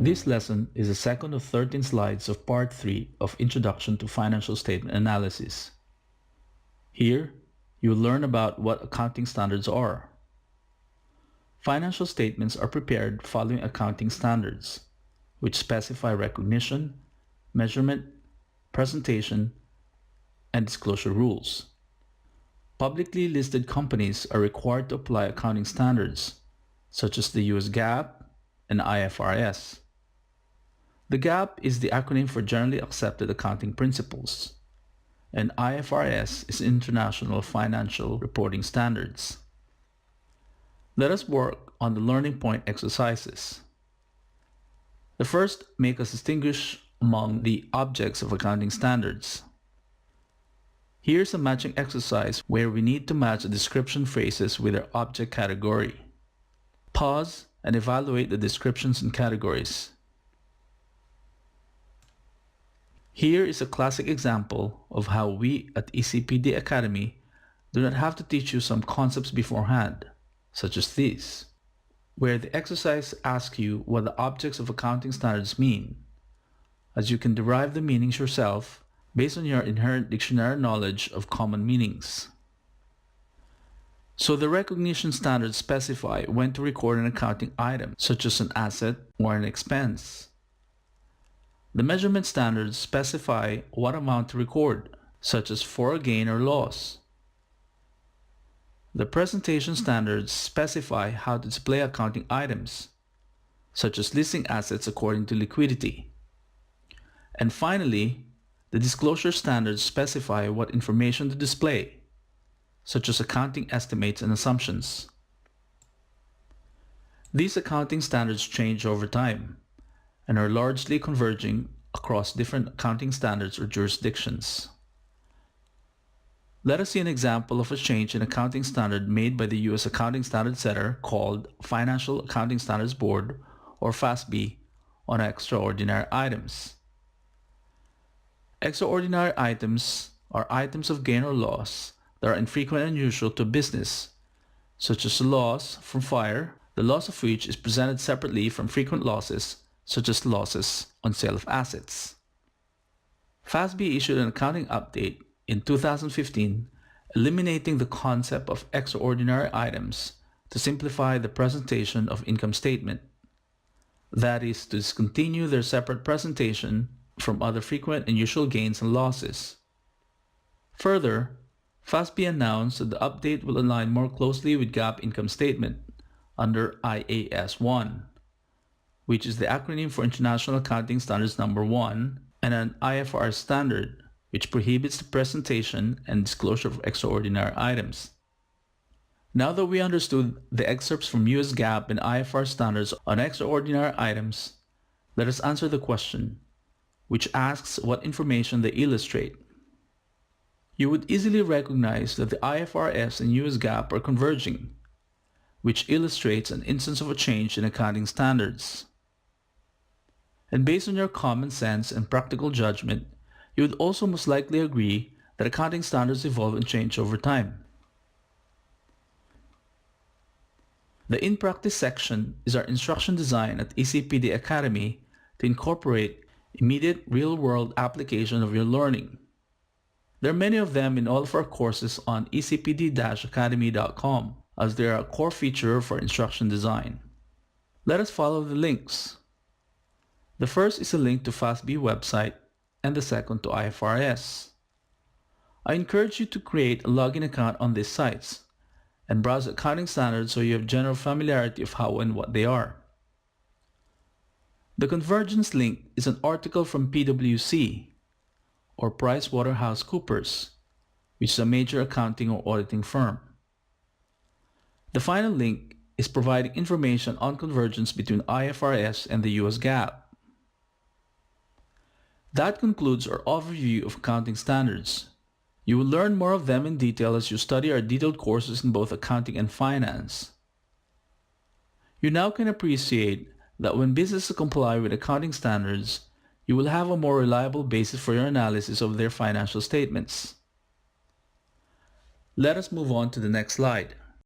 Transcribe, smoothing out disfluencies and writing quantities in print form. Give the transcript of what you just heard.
This lesson is the second of 13 slides of Part 3 of Introduction to Financial Statement Analysis. Here, you will learn about what accounting standards are. Financial statements are prepared following accounting standards, which specify recognition, measurement, presentation, and disclosure rules. Publicly listed companies are required to apply accounting standards, such as the US GAAP and IFRS. The GAAP is the acronym for Generally Accepted Accounting Principles, and IFRS is International Financial Reporting Standards. Let us work on the learning point exercises. The first, make us distinguish among the objects of accounting standards. Here's a matching exercise where we need to match the description phrases with their object category. Pause and evaluate the descriptions and categories. Here is a classic example of how we at eCPD Academy do not have to teach you some concepts beforehand, such as these, where the exercise asks you what the objects of accounting standards mean, as you can derive the meanings yourself based on your inherent dictionary knowledge of common meanings. So the recognition standards specify when to record an accounting item, such as an asset or an expense. The measurement standards specify what amount to record, such as for a gain or loss. The presentation standards specify how to display accounting items, such as listing assets according to liquidity. And finally, the disclosure standards specify what information to display, such as accounting estimates and assumptions. These accounting standards change over time and are largely converging across different accounting standards or jurisdictions. Let us see an example of a change in accounting standard made by the US Accounting Standard Setter called Financial Accounting Standards Board, or FASB, on extraordinary items. Extraordinary items are items of gain or loss that are infrequent and unusual to business, such as a loss from fire, the loss of which is presented separately from frequent losses, such as losses on sale of assets. FASB issued an accounting update in 2015, eliminating the concept of extraordinary items to simplify the presentation of income statement. That is, to discontinue their separate presentation from other frequent and usual gains and losses. Further, FASB announced that the update will align more closely with GAAP income statement under IAS 1, which is the acronym for International Accounting Standards Number 1, and an IFRS standard, which prohibits the presentation and disclosure of extraordinary items. Now that we understood the excerpts from US GAAP and IFRS standards on extraordinary items, let us answer the question, which asks what information they illustrate. You would easily recognize that the IFRS and US GAAP are converging, which illustrates an instance of a change in accounting standards. And based on your common sense and practical judgment, you would also most likely agree that accounting standards evolve and change over time. The In Practice section is our instruction design at eCPD Academy to incorporate immediate real-world application of your learning. There are many of them in all of our courses on ecpd-academy.com, as they are a core feature for instruction design. Let us follow the links. The first is a link to FASB website and the second to IFRS. I encourage you to create a login account on these sites and browse accounting standards so you have general familiarity of how and what they are. The convergence link is an article from PwC, or PricewaterhouseCoopers, which is a major accounting or auditing firm. The final link is providing information on convergence between IFRS and the US GAAP. That concludes our overview of accounting standards. You will learn more of them in detail as you study our detailed courses in both accounting and finance. You now can appreciate that when businesses comply with accounting standards, you will have a more reliable basis for your analysis of their financial statements. Let us move on to the next slide.